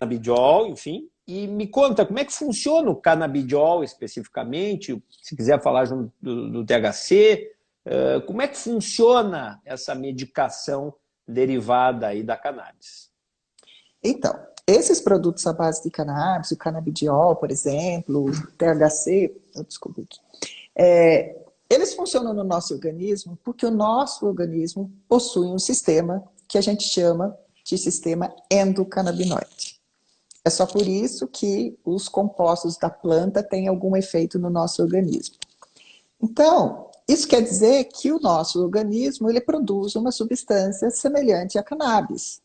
canabidiol, enfim. E me conta, como é que funciona o canabidiol especificamente? Se quiser falar junto do THC, como é que funciona essa medicação derivada aí da cannabis? Então, esses produtos à base de cannabis, o canabidiol, por exemplo, o THC, desculpa aqui, eles funcionam no nosso organismo porque o nosso organismo possui um sistema que a gente chama de sistema endocannabinoide. É só por isso que os compostos da planta têm algum efeito no nosso organismo. Então, isso quer dizer que o nosso organismo ele produz uma substância semelhante à cannabis,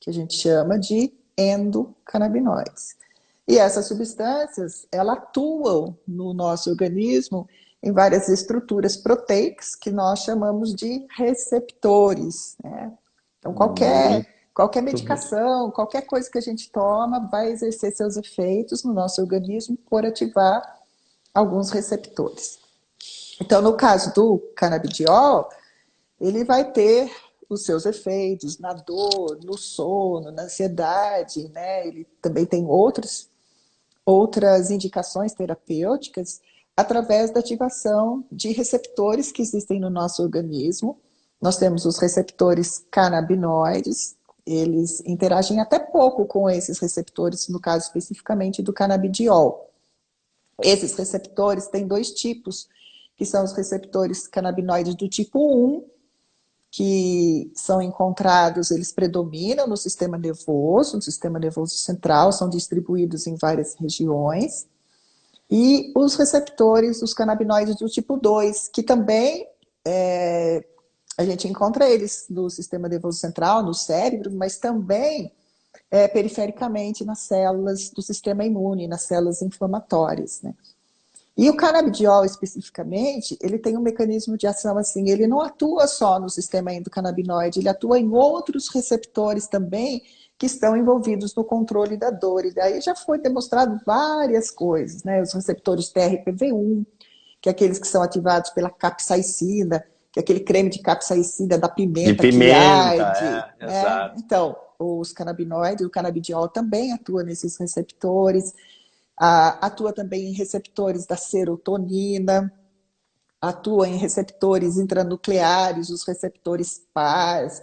que a gente chama de endocannabinoides. E essas substâncias, elas atuam no nosso organismo em várias estruturas proteicas que nós chamamos de receptores, né? Então, qualquer medicação, qualquer coisa que a gente toma vai exercer seus efeitos no nosso organismo por ativar alguns receptores. Então, no caso do canabidiol, ele vai ter os seus efeitos na dor, no sono, na ansiedade, né? Ele também tem outras indicações terapêuticas através da ativação de receptores que existem no nosso organismo. Nós temos os receptores canabinoides, eles interagem até pouco com esses receptores, no caso especificamente do canabidiol. Esses receptores têm dois tipos, que são os receptores canabinoides do tipo 1, que são encontrados, eles predominam no sistema nervoso central, são distribuídos em várias regiões. E os receptores, os canabinoides do tipo 2, que também a gente encontra eles no sistema nervoso central, no cérebro, mas também perifericamente nas células do sistema imune, nas células inflamatórias, né? E o canabidiol, especificamente, ele tem um mecanismo de ação assim, ele não atua só no sistema endocannabinoide, ele atua em outros receptores também que estão envolvidos no controle da dor. E daí já foi demonstrado várias coisas, né? Os receptores TRPV1, que é aqueles que são ativados pela capsaicina, que é aquele creme de capsaicina da De pimenta que arde, pimenta, né? exato. Então, os canabinoides, o canabidiol também atua nesses receptores. Atua também em receptores da serotonina, atua em receptores intranucleares, os receptores PARs.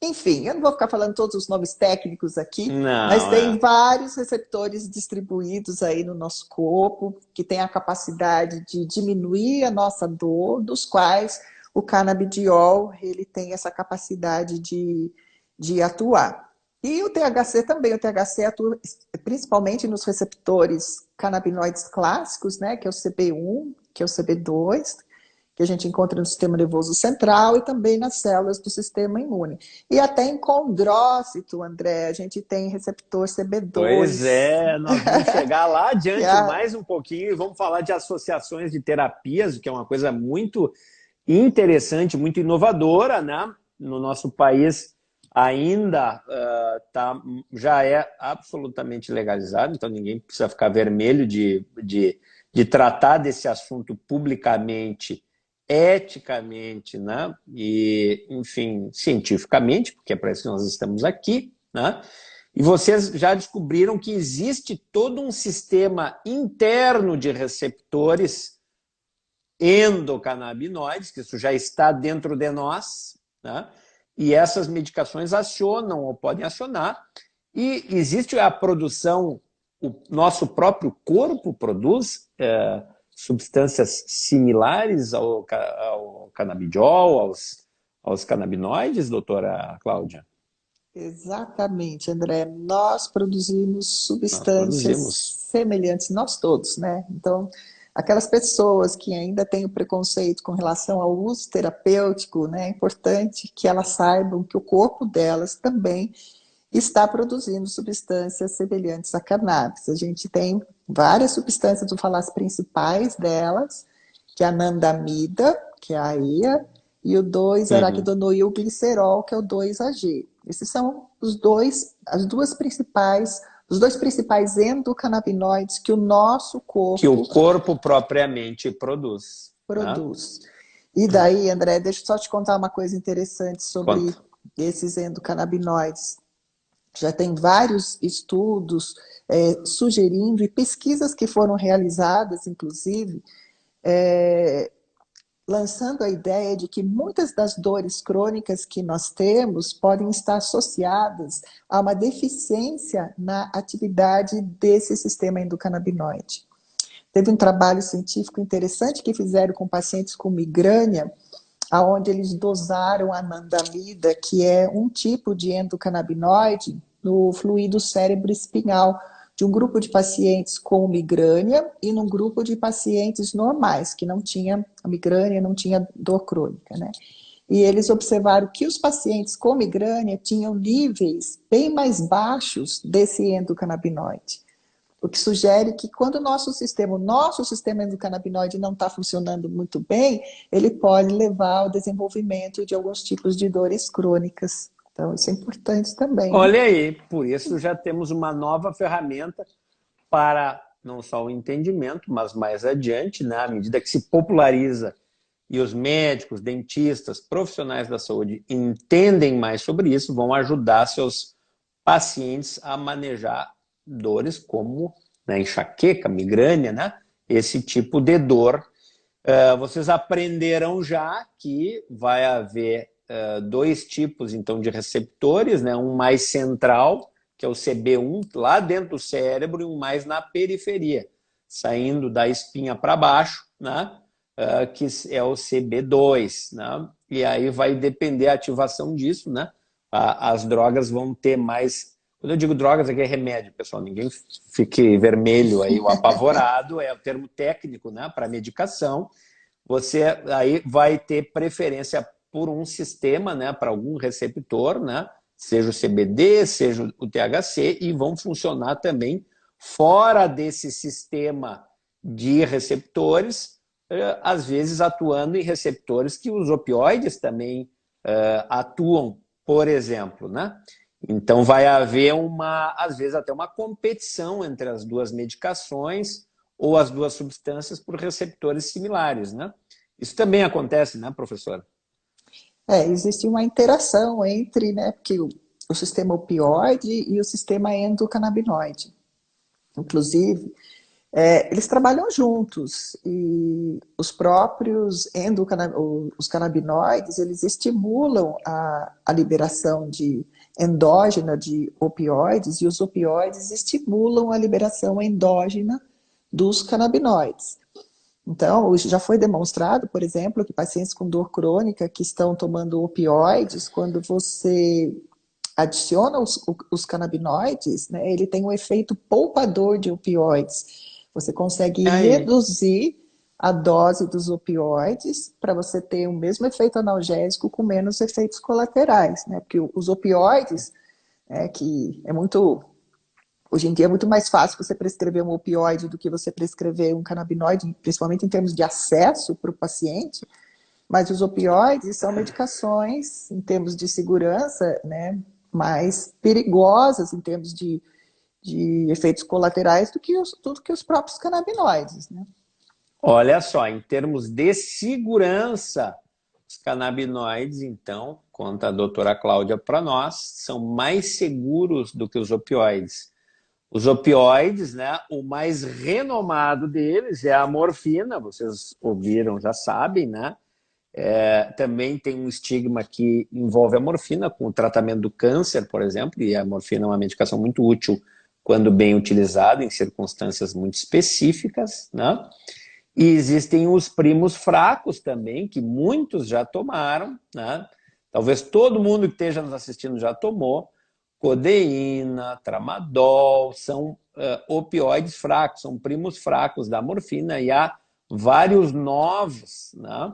Enfim, eu não vou ficar falando todos os nomes técnicos aqui, mas Não, tem vários receptores distribuídos aí no nosso corpo, que tem a capacidade de diminuir a nossa dor, dos quais o canabidiol ele tem essa capacidade de atuar. E o THC também, o THC atua principalmente nos receptores canabinoides clássicos, né, que é o CB1, que é o CB2, que a gente encontra no sistema nervoso central e também nas células do sistema imune. E até em condrócito, André, a gente tem receptor pois CB2. é, nós vamos chegar lá Que adiante mais um pouquinho e vamos falar de associações de terapias, que é uma coisa muito interessante, muito inovadora, né? No nosso país ainda já é absolutamente legalizado, então ninguém precisa ficar vermelho de tratar desse assunto publicamente, eticamente, né? E, enfim, cientificamente, porque é para isso que nós estamos aqui, né? E vocês já descobriram que existe todo um sistema interno de receptores endocannabinoides, que isso já está dentro de nós, né? E essas medicações acionam ou podem acionar. E existe a produção, o nosso próprio corpo produz substâncias similares ao canabidiol, aos canabinoides, doutora Cláudia? exatamente, André. Nós produzimos Nós substâncias produzimos. semelhantes, nós todos, né? Então, aquelas pessoas que ainda têm o preconceito com relação ao uso terapêutico, né? É importante que elas saibam que o corpo delas também está produzindo substâncias semelhantes à cannabis. A gente tem várias substâncias, vou falar as principais delas, que é a anandamida, que é a AIA, e o Uhum. 2-araquidonoilglicerol, que é o 2-AG. Esses são os dois principais endocannabinoides que o nosso Que o corpo corpo propriamente produz, né? produz. E daí, André, deixa eu só te contar uma coisa interessante sobre Conta. esses endocannabinoides. Já tem vários estudos sugerindo, e pesquisas que foram realizadas, inclusive, lançando a ideia de que muitas das dores crônicas que nós temos podem estar associadas a uma deficiência na atividade desse sistema endocannabinoide. Teve um trabalho científico interessante que fizeram com pacientes com migrânia, onde eles dosaram a anandamida, que é um tipo de endocannabinoide, no fluido cérebro-espinhal, de um grupo de pacientes com migrânia e num grupo de pacientes normais, que não tinha migrânia, não tinha dor crônica, né? E eles observaram que os pacientes com migrânia tinham níveis bem mais baixos desse endocannabinoide, o que sugere que quando o nosso sistema endocannabinoide não está funcionando muito bem, ele pode levar ao desenvolvimento de alguns tipos de dores crônicas. Então, isso é importante também, né? Olha aí, por isso já temos uma nova ferramenta para não só o entendimento, mas mais adiante, né, à medida que se populariza e os médicos, dentistas, profissionais da saúde entendem mais sobre isso, vão ajudar seus pacientes a manejar dores como, né, enxaqueca, migrânia, né, esse tipo de dor. Vocês aprenderam já que vai haver dois tipos então de receptores, né? Um mais central, que é o CB1, lá dentro do cérebro, e um mais na periferia, saindo da espinha para baixo, né? Que é o CB2, né? E aí vai depender a ativação disso, né? As drogas vão ter mais. Quando eu digo drogas, aqui é remédio, pessoal, ninguém fique vermelho aí, o apavorado, é o termo técnico, né, para medicação. Você aí vai ter preferência por um sistema, né, para algum receptor, né, seja o CBD, seja o THC, e vão funcionar também fora desse sistema de receptores, às vezes atuando em receptores que os opioides também atuam, por exemplo, né? Então vai haver às vezes até uma competição entre as duas medicações ou as duas substâncias por receptores similares, né? Isso também acontece, né, professora? Existe uma interação entre, né, porque o sistema opioide e o sistema endocannabinoide. Inclusive, eles trabalham juntos e os próprios os canabinoides, eles estimulam a liberação endógena de opioides e os opioides estimulam a liberação endógena dos canabinoides. Então, já foi demonstrado, por exemplo, que pacientes com dor crônica que estão tomando opioides, quando você adiciona os canabinoides, né, ele tem um efeito poupador de opioides. Você consegue reduzir a dose dos opioides para você ter o mesmo efeito analgésico com menos efeitos colaterais, né? Porque os opioides, que é muito... Hoje em dia é muito mais fácil você prescrever um opioide do que você prescrever um canabinoide, principalmente em termos de acesso para o paciente, mas os opioides são medicações, em termos de segurança, né, mais perigosas em termos de efeitos colaterais do que os próprios canabinoides, né? Olha só, em termos de segurança, os canabinoides, então, conta a doutora Cláudia para nós, são mais seguros do que os opioides. Os opioides, né, o mais renomado deles é a morfina, vocês ouviram, já sabem, né? Também tem um estigma que envolve a morfina com o tratamento do câncer, por exemplo, e a morfina é uma medicação muito útil quando bem utilizada em circunstâncias muito específicas, né? E existem os primos fracos também, que muitos já tomaram, né? Talvez todo mundo que esteja nos assistindo já tomou. Codeína, tramadol, são opioides fracos, são primos fracos da morfina, e há vários novos, né?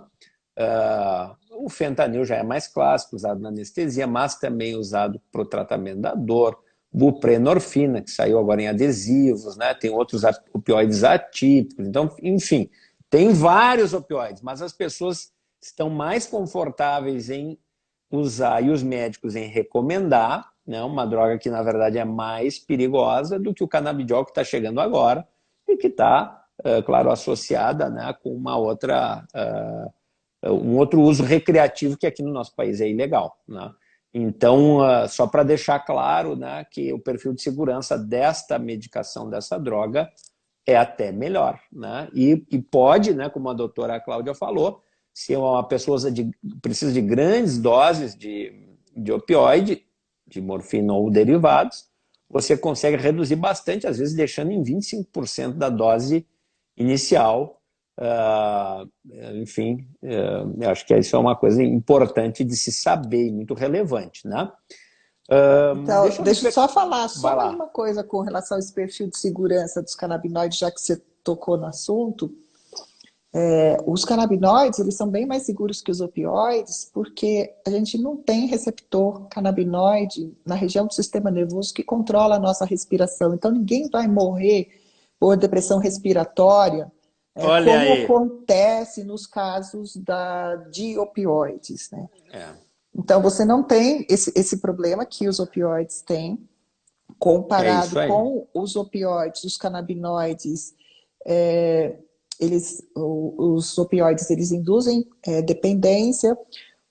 O fentanil já é mais clássico, usado na anestesia, mas também usado para o tratamento da dor. Buprenorfina, que saiu agora em adesivos, né? Tem outros opioides atípicos. Então, enfim, tem vários opioides, mas as pessoas estão mais confortáveis em usar e os médicos em recomendar, né, uma droga que, na verdade, é mais perigosa do que o canabidiol que está chegando agora e que está, claro, associada, né, com um outro uso recreativo que aqui no nosso país é ilegal, né? Então, só para deixar claro, né, que o perfil de segurança desta medicação, dessa droga, é até melhor, né? E pode, né, como a doutora Cláudia falou, se uma pessoa precisa de grandes doses de opioide, de morfina ou derivados, você consegue reduzir bastante, às vezes deixando em 25% da dose inicial. Enfim, acho que isso é uma coisa importante de se saber e muito relevante, né? Então, deixa eu só falar Vai só mais lá. uma coisa com relação a esse perfil de segurança dos canabinoides, já que você tocou no assunto. Os canabinoides, eles são bem mais seguros que os opioides, porque a gente não tem receptor canabinoide na região do sistema nervoso que controla a nossa respiração. Então, ninguém vai morrer por depressão respiratória, Olha como aí. acontece nos casos de opioides, né? É. Então, você não tem esse problema que os opioides têm, É comparado isso aí. com os opioides, os canabinoides. Os opioides, eles induzem dependência.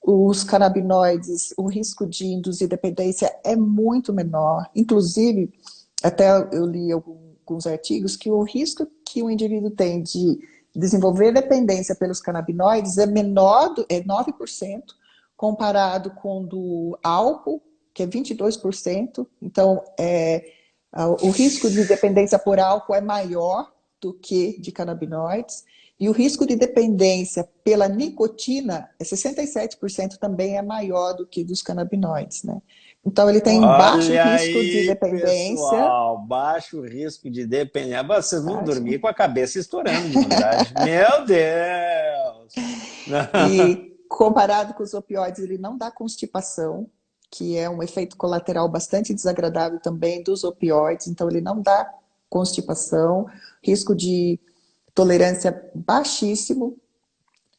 Os canabinoides, o risco de induzir dependência é muito menor. Inclusive, até eu li alguns artigos que o risco que o indivíduo tem de desenvolver dependência pelos canabinoides é menor, é 9%, comparado com o do álcool, que é 22%. Então, o risco de dependência por álcool é maior do que de canabinoides. E o risco de dependência pela nicotina, 67% também é maior do que dos canabinoides, né? Então, ele tem baixo Olha risco de aí, dependência. pessoal, baixo risco de depender. Vocês vão Baixo. dormir com a cabeça estourando de verdade. Meu Deus! E comparado com os opioides, ele não dá constipação, que é um efeito colateral bastante desagradável também dos opioides. Então, ele não dá constipação, risco de tolerância baixíssimo.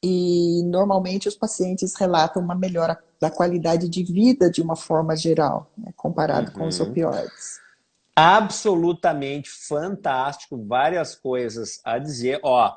E normalmente os pacientes relatam uma melhora da qualidade de vida de uma forma geral, né, comparado com os Uhum. opioides. Absolutamente fantástico, várias coisas a dizer. Ó,